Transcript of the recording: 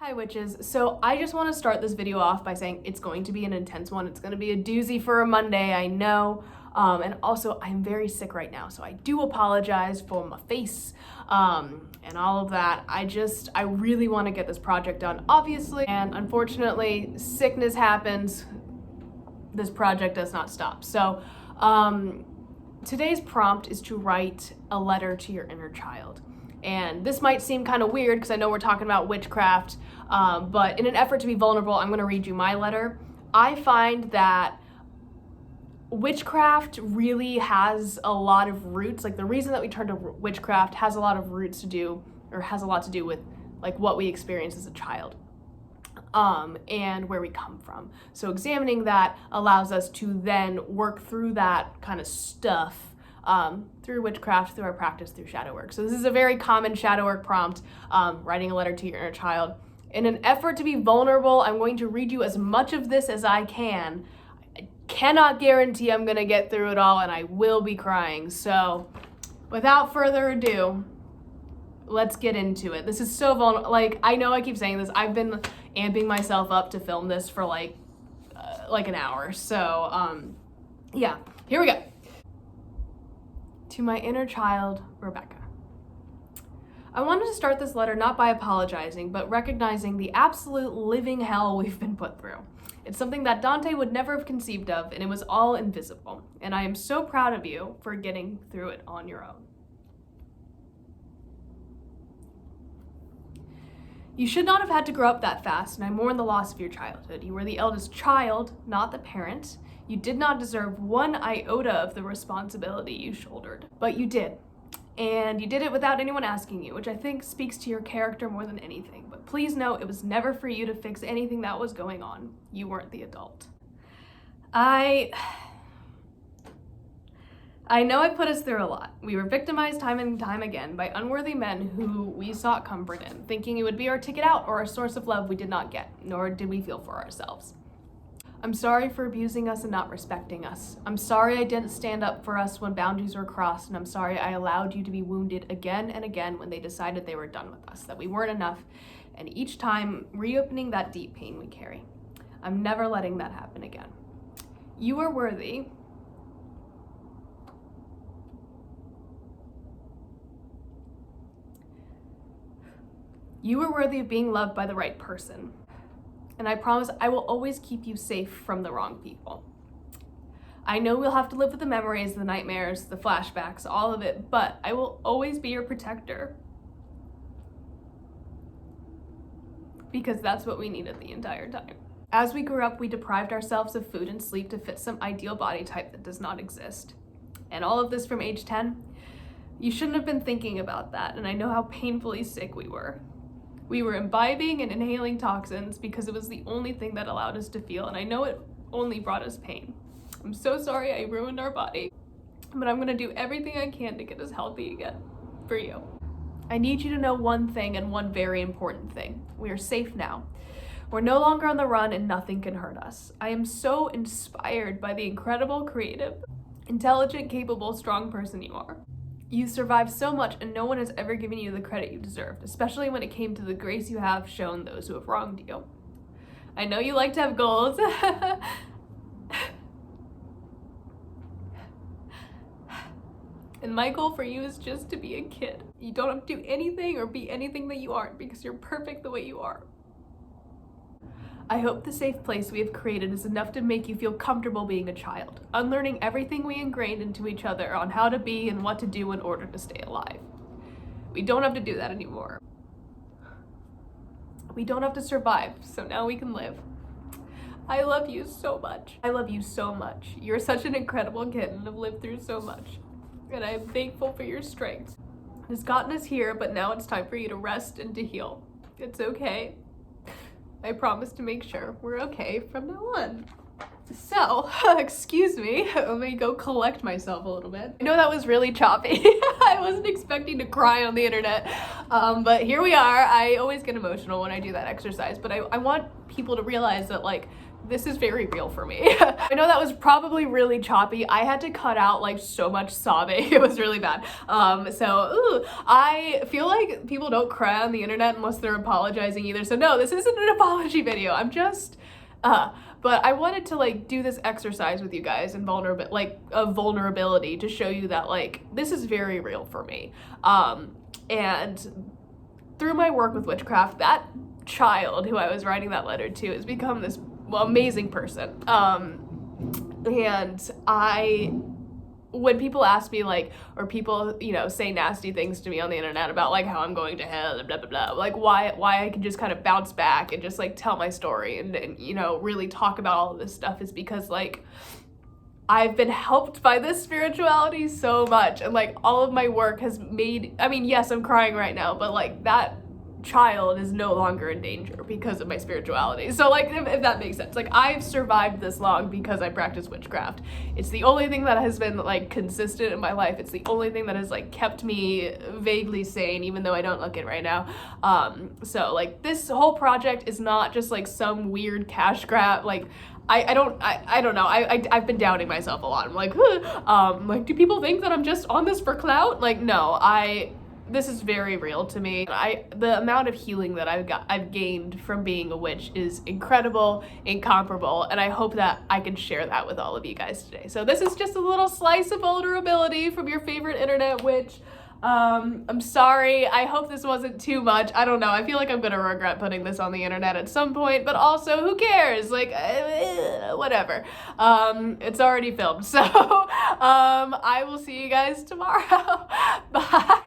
Hi witches. So I just want to start this video off by saying it's going to be an intense one. It's going to be a doozy for a Monday, I know. And also I'm very sick right now, so I do apologize for my face and all of that. I really want to get this project done, obviously. And unfortunately, sickness happens. This project does not stop. So today's prompt is to write a letter to your inner child. And this might seem kind of weird because I know we're talking about witchcraft, but in an effort to be vulnerable, I'm going to read you my letter. I find that witchcraft really has a lot of roots. Like the reason that we turn to witchcraft has a lot of roots to do, or has a lot to do with like what we experience as a child. And where we come from. So examining that allows us to then work through that kind of stuff through witchcraft, through our practice, through shadow work. So this is a very common shadow work prompt, writing a letter to your inner child. In an effort to be vulnerable, I'm going to read you as much of this as I can. I cannot guarantee I'm gonna get through it all, and I will be crying. So without further ado, let's get into it. This is so vulnerable. Like, I know I keep saying this. I've been amping myself up to film this for like an hour. So yeah, here we go. To my inner child, Rebecca. I wanted to start this letter not by apologizing, but recognizing the absolute living hell we've been put through. It's something that Dante would never have conceived of, and it was all invisible. And I am so proud of you for getting through it on your own. You should not have had to grow up that fast, and I mourn the loss of your childhood. You were the eldest child, not the parent. You did not deserve one iota of the responsibility you shouldered, but you did. And you did it without anyone asking you, which I think speaks to your character more than anything. But please know it was never for you to fix anything that was going on. You weren't the adult. I know I put us through a lot. We were victimized time and time again by unworthy men who we sought comfort in, thinking it would be our ticket out or a source of love we did not get, nor did we feel for ourselves. I'm sorry for abusing us and not respecting us. I'm sorry I didn't stand up for us when boundaries were crossed, and I'm sorry I allowed you to be wounded again and again when they decided they were done with us, that we weren't enough, and each time reopening that deep pain we carry. I'm never letting that happen again. You are worthy. You are worthy of being loved by the right person. And I promise I will always keep you safe from the wrong people. I know we'll have to live with the memories, the nightmares, the flashbacks, all of it, but I will always be your protector. Because that's what we needed the entire time. As we grew up, we deprived ourselves of food and sleep to fit some ideal body type that does not exist. And all of this from age 10? You shouldn't have been thinking about that, and I know how painfully sick we were. We were imbibing and inhaling toxins because it was the only thing that allowed us to feel, and I know it only brought us pain. I'm so sorry I ruined our body, but I'm gonna do everything I can to get us healthy again, for you. I need you to know one thing, and one very important thing. We are safe now. We're no longer on the run and nothing can hurt us. I am so inspired by the incredible, creative, intelligent, capable, strong person you are. You survived so much, and no one has ever given you the credit you deserved, especially when it came to the grace you have shown those who have wronged you. I know you like to have goals. And my goal for you is just to be a kid. You don't have to do anything or be anything that you aren't, because you're perfect the way you are. I hope the safe place we have created is enough to make you feel comfortable being a child, unlearning everything we ingrained into each other on how to be and what to do in order to stay alive. We don't have to do that anymore. We don't have to survive, so now we can live. I love you so much. I love you so much. You're such an incredible kid and have lived through so much. And I am thankful for your strength. It's gotten us here, but now it's time for you to rest and to heal. It's okay. I promise to make sure we're okay from now on. So, excuse me, let me go collect myself a little bit. I know that was really choppy. I wasn't expecting to cry on the internet, but here we are. I always get emotional when I do that exercise, but I want people to realize that, like, this is very real for me. I know that was probably really choppy. I had to cut out like so much sobbing. It was really bad. I feel like people don't cry on the internet unless they're apologizing either. So no, this isn't an apology video. I'm just, but I wanted to like do this exercise with you guys and vulnerability to show you that like this is very real for me. And through my work with witchcraft, that child who I was writing that letter to has become this amazing person. And when people ask me like, or people, you know, say nasty things to me on the internet about like how I'm going to hell and blah, blah, blah, like why I can just kind of bounce back and just like tell my story and, you know, really talk about all of this stuff is because like, I've been helped by this spirituality so much, and like all of my work has made, I mean, yes, I'm crying right now, but like that child is no longer in danger because of my spirituality. So like if that makes sense, like I've survived this long because I practice witchcraft. It's the only thing that has been like consistent in my life. It's the only thing that has like kept me vaguely sane, even though I don't look it right now. So like this whole project is not just like some weird cash grab. Like I don't know. I've been doubting myself a lot. I'm like, like, do people think that I'm just on this for clout? Like, no, this is very real to me. The amount of healing that I've gained from being a witch is incredible, incomparable, and I hope that I can share that with all of you guys today. So this is just a little slice of vulnerability from your favorite internet witch. I'm sorry. I hope this wasn't too much. I don't know. I feel like I'm gonna regret putting this on the internet at some point, but also who cares? Like, whatever. It's already filmed. So, I will see you guys tomorrow. Bye.